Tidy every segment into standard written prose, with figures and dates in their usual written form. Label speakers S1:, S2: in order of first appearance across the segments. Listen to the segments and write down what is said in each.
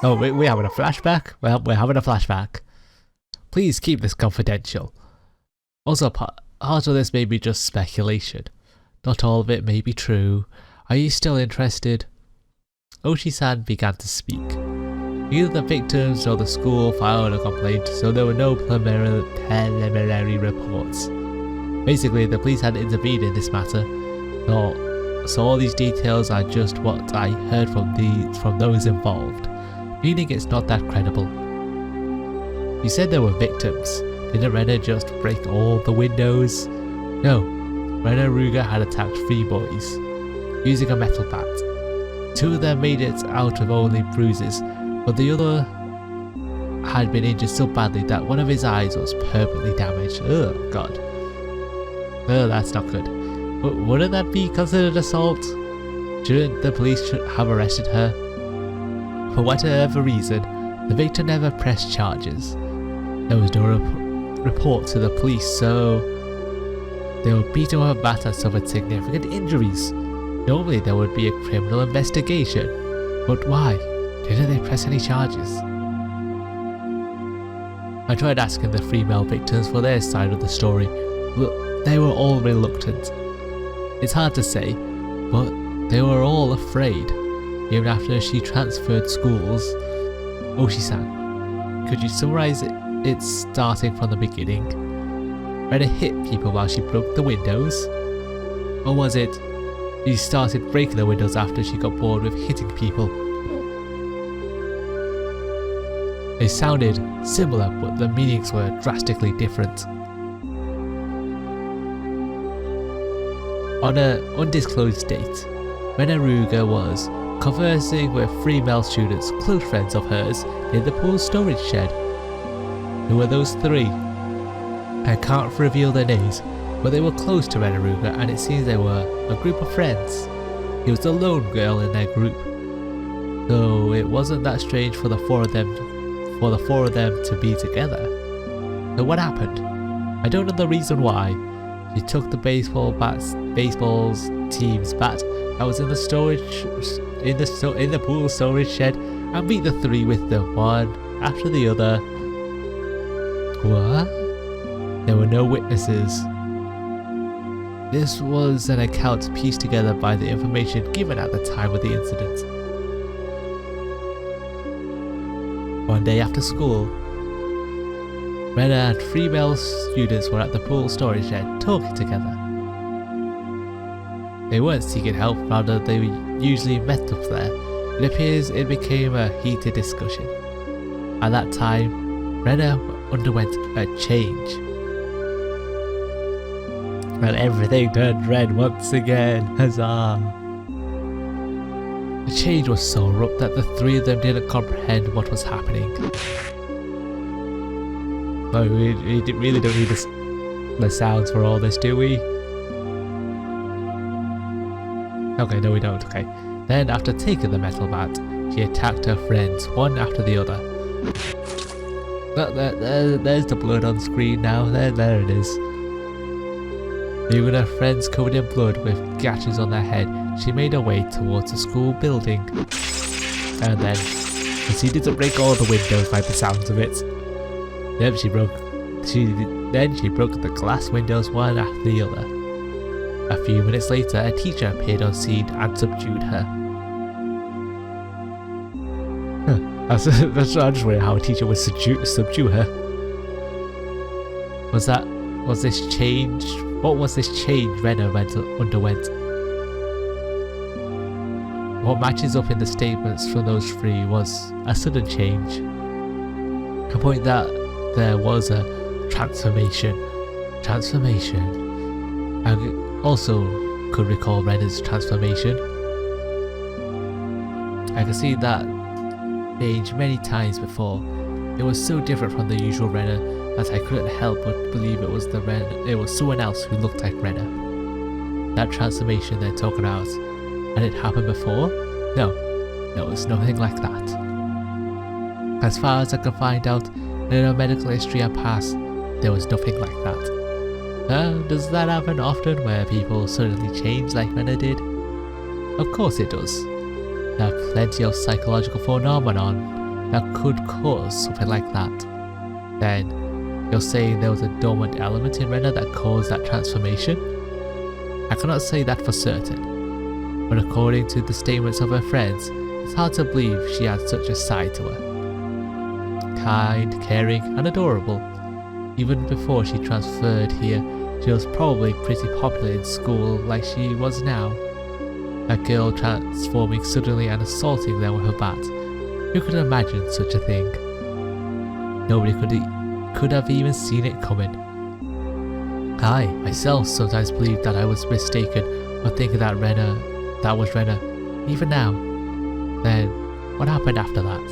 S1: Oh, we're having a flashback? Well, we're having a flashback. Please keep this confidential. Also, part of this may be just speculation. Not all of it may be true. Are you still interested? Oshi-san began to speak. Neither the victims nor the school filed a complaint, so there were no preliminary reports. Basically, the police hadn't intervened in this matter, so all these details are just what I heard from those involved, meaning it's not that credible. You said there were victims. Didn't Rena just break all the windows? No, Rena Ruga had attacked 3 boys, using a metal bat. 2 of them made it out with only bruises, but the other had been injured so badly that one of his eyes was permanently damaged. Oh god. Oh, that's not good. But wouldn't that be considered assault? Shouldn't the police have arrested her? For whatever reason, the victim never pressed charges. There was no report to the police, so they were beaten with a bat and suffered significant injuries. Normally there would be a criminal investigation, but why? Didn't they press any charges? I tried asking the 3 male victims for their side of the story, but they were all reluctant. It's hard to say, but they were all afraid. Even after she transferred schools. Oshi-san, could you summarize it starting from the beginning? Rena hit people while she broke the windows? Or was it she started breaking the windows after she got bored with hitting people? They sounded similar, but the meanings were drastically different. On an undisclosed date, Rena Ruga was conversing with 3 male students, close friends of hers, in the pool storage shed. Who were those 3? I can't reveal their names, but they were close to Rena Ruga, and it seems they were a group of friends. He was the lone girl in their group, so it wasn't that strange for the four of them to be together. So what happened? I don't know the reason why. She took the baseball team's bat that was in the pool storage shed and beat the 3 with them, one after the other. What? There were no witnesses. This was an account pieced together by the information given at the time of the incident. One day after school, Rena and 3 male students were at the pool storage shed talking together. They weren't seeking help, rather they usually met up there. It appears it became a heated discussion. At that time, Rena underwent a change. Well, everything turned red once again, huzzah! The change was so abrupt that the 3 of them didn't comprehend what was happening. Oh, we really don't need the sounds for all this, do we? Okay, no we don't, okay. Then after taking the metal bat, she attacked her friends, one after the other. There's the blood on screen now, there it is. Leaving her friends covered in blood with gashes on their head, she made her way towards the school building. And then proceeded to break all the windows by the sounds of it. Then she broke the glass windows one after the other. A few minutes later, a teacher appeared on scene and subdued her. I'm just wondering how a teacher would subdue her. What was this change Rena underwent? What matches up in the statements from those 3 was a sudden change. A point that there was a transformation. I also could recall Rena's transformation. I could see that change many times before. It was so different from the usual Rena that I couldn't help but believe it was someone else who looked like Rena. That transformation they're talking about, had it happened before? No, there was nothing like that. As far as I could find out in her medical history and past, there was nothing like that. Does that happen often where people suddenly change like Rena did? Of course it does. There are plenty of psychological phenomenon that could cause something like that. Then, you're saying there was a dormant element in Rena that caused that transformation? I cannot say that for certain, but according to the statements of her friends, it's hard to believe she had such a side to her. Kind, caring, and adorable. Even before she transferred here, she was probably pretty popular in school like she was now. A girl transforming suddenly and assaulting them with her bat. Who could imagine such a thing? Nobody could have even seen it coming. I, myself, sometimes believed that I was mistaken for thinking that was Rena, even now. Then, what happened after that?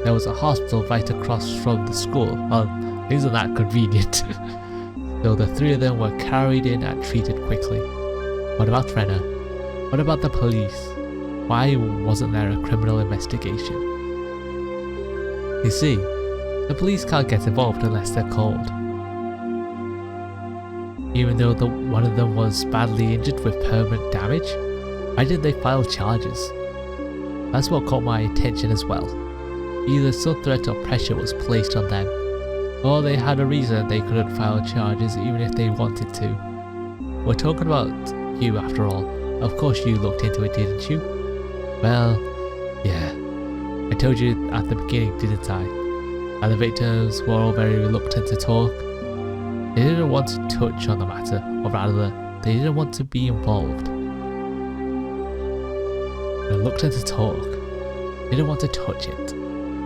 S1: There was a hospital right across from the school. Well, isn't that convenient? So the three of them were carried in and treated quickly. What about Rena? What about the police? Why wasn't there a criminal investigation? You see, the police can't get involved unless they're called. Even though one of them was badly injured with permanent damage, why did they file charges? That's what caught my attention as well. Either some threat or pressure was placed on them, or they had a reason they couldn't file charges even if they wanted to. We're talking about you after all. Of course you looked into it, didn't you? Well, yeah. I told you at the beginning, didn't I? And the victims were all very reluctant to talk. They didn't want to touch on the matter, or rather, they didn't want to be involved. Reluctant to talk. They didn't want to touch it.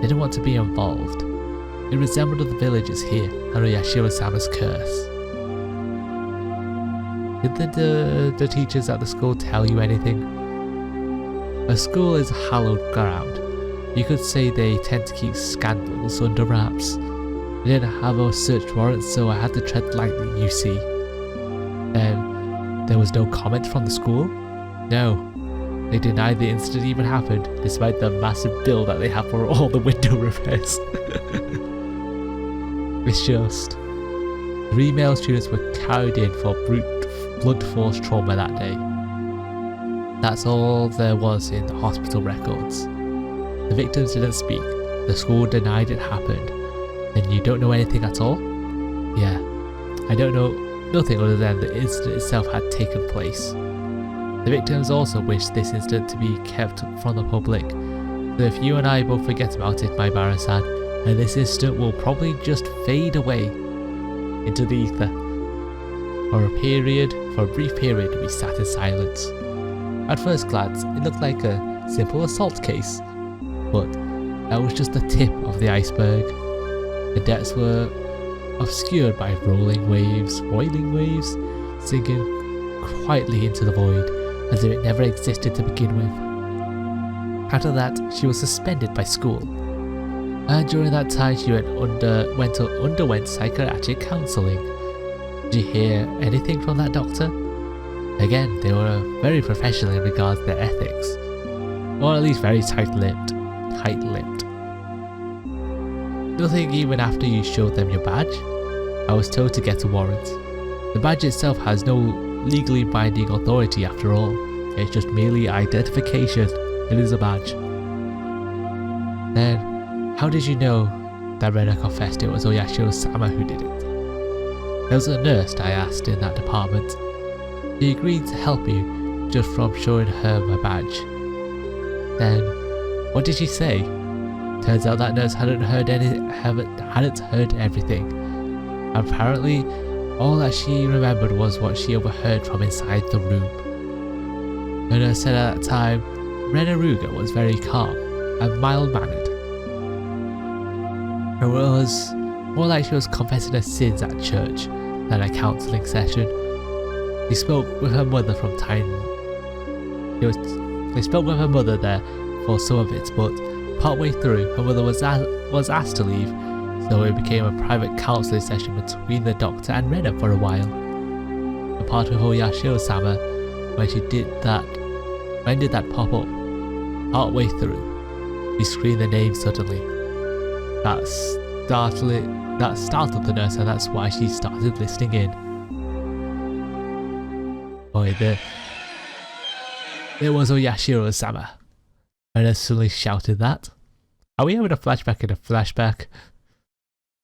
S1: They didn't want to be involved. It resembled the villagers here, and Yashiro-sama's curse. Did the teachers at the school tell you anything? A school is hallowed ground. You could say they tend to keep scandals under wraps. They didn't have a search warrant, so I had to tread lightly, you see. There was no comment from the school? No. They denied the incident even happened, despite the massive bill that they have for all the window repairs. It's just 3 male students were carried in for blunt force trauma that day. That's all there was in the hospital records. The victims didn't speak. The school denied it happened. And you don't know anything at all? Yeah, I don't know nothing other than the incident itself had taken place. The victims also wished this incident to be kept from the public. So if you and I both forget about it, my Baron-san, and this incident will probably just fade away into the ether. For a brief period, we sat in silence. At first glance, it looked like a simple assault case, but that was just the tip of the iceberg. The depths were obscured by roiling waves, sinking quietly into the void, as if it never existed to begin with. After that, she was suspended by school, and during that time she underwent psychiatric counselling. Did you hear anything from that doctor? Again, they were very professional in regards to their ethics, or at least very tight-lipped. Nothing even after you showed them your badge? I was told to get a warrant. The badge itself has no legally binding authority after all. It's just merely identification. It is a badge. Then, how did you know that Rena confessed it was Oyashiro-sama who did it? There was a nurse I asked in that department. She agreed to help me just from showing her my badge. Then, what did she say? Turns out that nurse hadn't heard everything. Apparently, all that she remembered was what she overheard from inside the room. The nurse said at that time, Rena Ruga was very calm and mild-mannered. It was more like she was confessing her sins at church than a counselling session. She spoke with her mother from time. They spoke with her mother there for some of it, but partway through, her mother was asked to leave, so it became a private counselling session between the doctor and Rena for a while. The part with Oyashiro-sama, when did that pop up? Partway through, she screamed the name suddenly. That startled the nurse, and that's why she started listening in. Boy, there was Oyashiro-sama. Rena suddenly shouted that. Are we having a flashback in a flashback?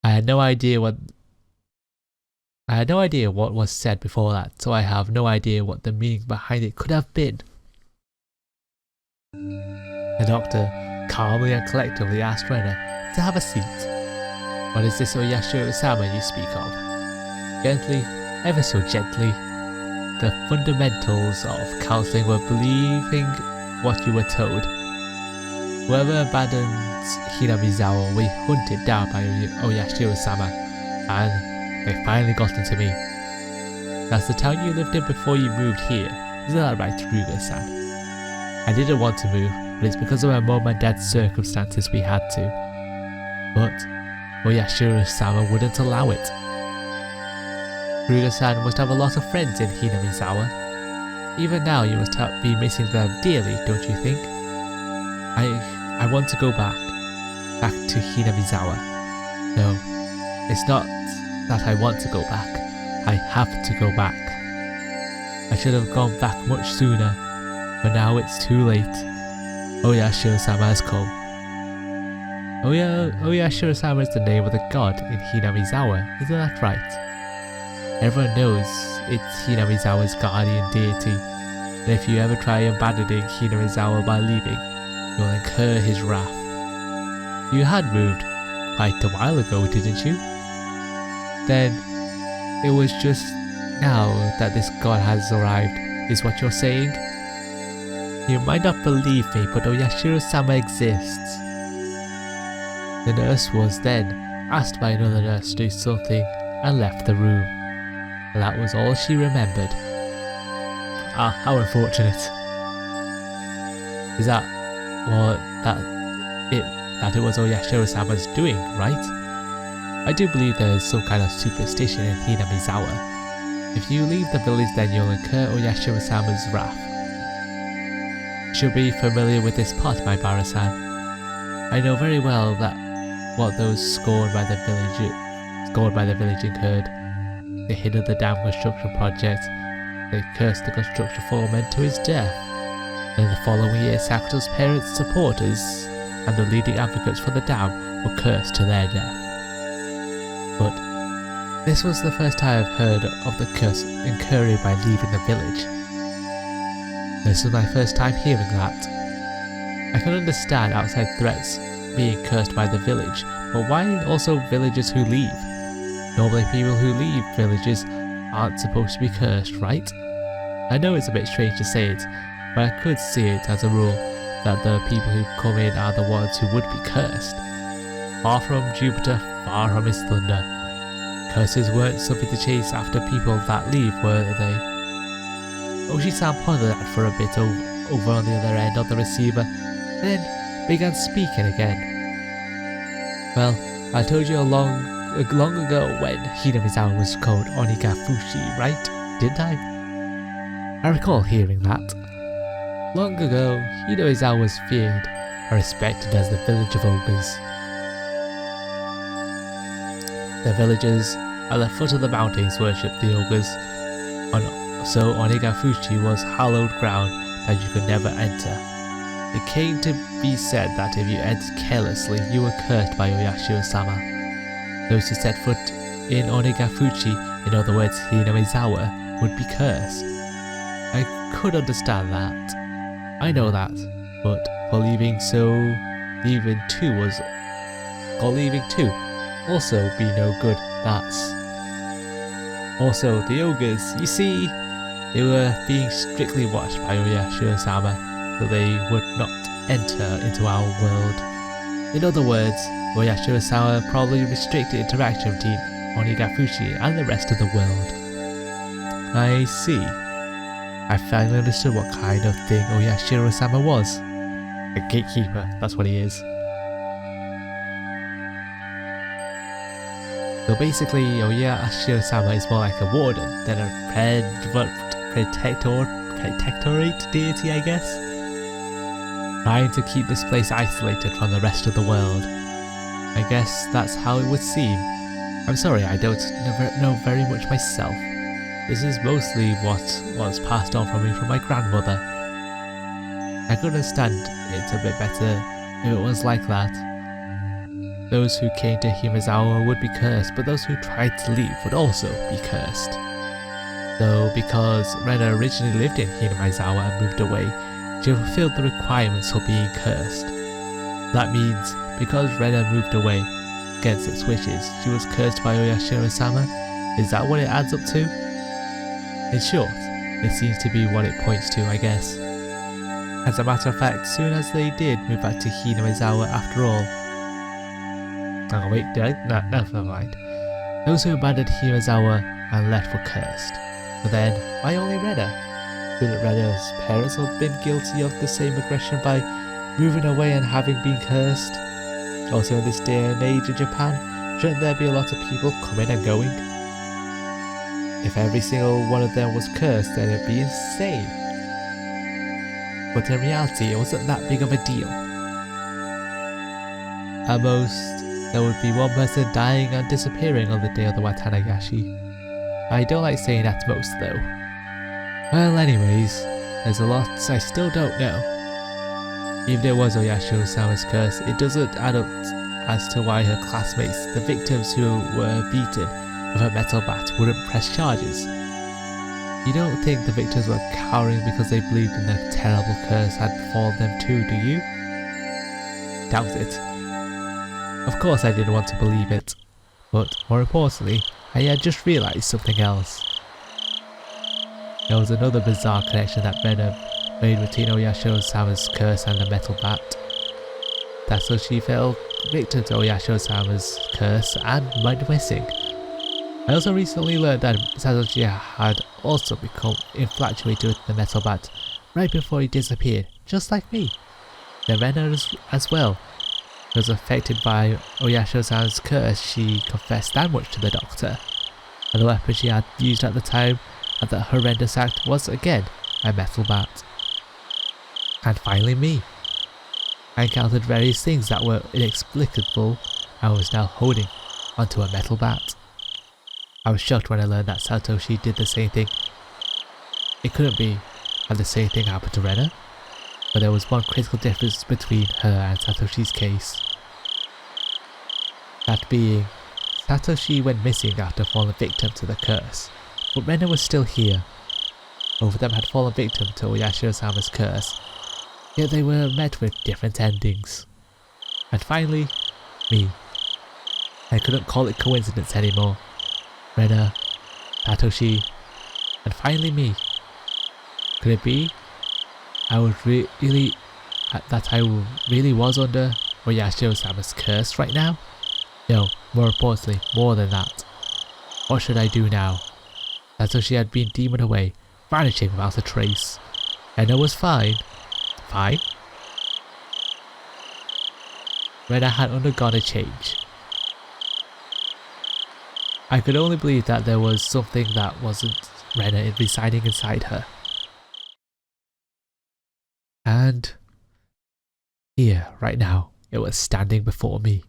S1: I had no idea what was said before that, so I have no idea what the meaning behind it could have been. The doctor calmly and collectively asked Rena to have a seat. What is this Oyashiro-sama you speak of? Gently, ever so gently, the fundamentals of counselling were believing what you were told. Whoever abandons Hinamizawa will be hunted down by Oyashiro-sama, and they finally got into me. That's the town you lived in before you moved here, isn't that right, Ruga-san? I didn't want to move, but it's because of my mom and dad's circumstances we had to. But Oyashiro-sama wouldn't allow it. Ruga-san must have a lot of friends in Hinamizawa. Even now you must be missing them dearly, don't you think? I want to go back to Hinamizawa. No, it's not that I want to go back. I have to go back. I should have gone back much sooner, but now it's too late. Oyashiro-sama has come. Oyashiro-sama is the name of the god in Hinamizawa, isn't that right? Everyone knows it's Hinamizawa's guardian deity, and if you ever try abandoning Hinamizawa by leaving, you'll incur his wrath. You had moved quite a while ago, didn't you? Then it was just now that this god has arrived, is what you're saying? You might not believe me, but Oyashiro-sama exists. The nurse was then asked by another nurse to do something and left the room. And that was all she remembered. Ah, how unfortunate. Is that that it was Oyashiro-sama's doing, right? I do believe there is some kind of superstition in Hinamizawa. If you leave the village, then you'll incur Oyashiro-sama's wrath. You should be familiar with this part, my Bara-san. I know very well that what those scorned by the village incurred. They hindered the dam construction project. They cursed the construction foreman to his death. Then the following year, Sakuto's parents, supporters, and the leading advocates for the dam were cursed to their death. But this was the first time I've heard of the curse incurred by leaving the village. This was my first time hearing that. I can understand outside threats being cursed by the village, but why also villagers who leave? Normally people who leave villages aren't supposed to be cursed, right? I know it's a bit strange to say it, but I could see it as a rule that the people who come in are the ones who would be cursed. Far from Jupiter, far from his thunder. Curses weren't something to chase after people that leave, were they? Oshi-san pondered that for a bit over on the other end of the receiver, then began speaking again. Well, I told you long ago when Hinamizawa was called Onikakushi, right? Didn't I? I recall hearing that. Long ago, Hinamizawa was feared and respected as the village of ogres. The villagers at the foot of the mountains worshipped the ogres, so Onikakushi was hallowed ground that you could never enter. It came to be said that if you entered carelessly, you were cursed by Oyashiro-sama. Those who set foot in Onikakushi, in other words Hinamizawa, would be cursed. I could understand that. I know that, but for leaving too also be no good, that's. Also, the ogres, you see, they were being strictly watched by Oyashiro-sama, so they would not enter into our world. In other words, Oyashiro-sama probably restricted interaction between Onikakushi and the rest of the world. I see. I finally understood what kind of thing Oyashiro-sama was. A gatekeeper, that's what he is. So basically, Oyashiro-sama is more like a warden than a protectorate deity, I guess? Trying to keep this place isolated from the rest of the world. I guess that's how it would seem. I'm sorry, I don't know very much myself. This is mostly what was passed on from me from my grandmother. I could understand it a bit better if it was like that. Those who came to Himaizawa would be cursed, but those who tried to leave would also be cursed. Though because Rena originally lived in Himaizawa and moved away, she fulfilled the requirements for being cursed. That means, because Rena moved away against its wishes, she was cursed by Oyashiro-sama? Is that what it adds up to? In short, it seems to be what it points to, I guess. As a matter of fact, soon as they did move back to Himaizawa after all. Oh wait, no, never mind. Those who abandoned Himaizawa and left were cursed. But then, why only Rena? Couldn't Rena's parents have been guilty of the same aggression by moving away and having been cursed? Also in this day and age in Japan, shouldn't there be a lot of people coming and going? If every single one of them was cursed, then it'd be insane. But in reality, it wasn't that big of a deal. At most, there would be one person dying and disappearing on the day of the Watanagashi. I don't like saying at most though. Well anyways, there's a lot I still don't know. Even if it was Oyashiro-sama's curse, it doesn't add up as to why her classmates, the victims who were beaten with a metal bat, wouldn't press charges. You don't think the victims were cowering because they believed in the terrible curse had befallen them too, do you? Doubt it. Of course I didn't want to believe it, but more importantly, I had just realised something else. There was another bizarre connection that Rena made between Oyashiro-sama's curse and the metal bat. That's how she fell victim to Oyashiro-sama's curse and went missing. I also recently learned that Satoshi had also become infatuated with the metal bat right before he disappeared, just like me. Then Rena as well was affected by Oyashiro-sama's curse. She confessed that much to the doctor, and the weapon she had used at the time of that horrendous act was again a metal bat. And finally me. I encountered various things that were inexplicable and was now holding onto a metal bat. I was shocked when I learned that Satoshi did the same thing. It couldn't be that the same thing happened to Rena, but there was one critical difference between her and Satoshi's case. That being, Satoshi went missing after falling victim to the curse, but Rena was still here. Both of them had fallen victim to Oyashiro-sama's curse, yet they were met with different endings. And finally, me. I couldn't call it coincidence anymore. Rena, Satoshi, and finally me. Could it be I really was under Oyashiro-sama's curse right now? No, more importantly, more than that. What should I do now? Satoshi had been demoned away, vanishing without a trace. Rena was fine. Fine? Rena had undergone a change. I could only believe that there was something that wasn't Rena residing inside her. And here, right now, it was standing before me.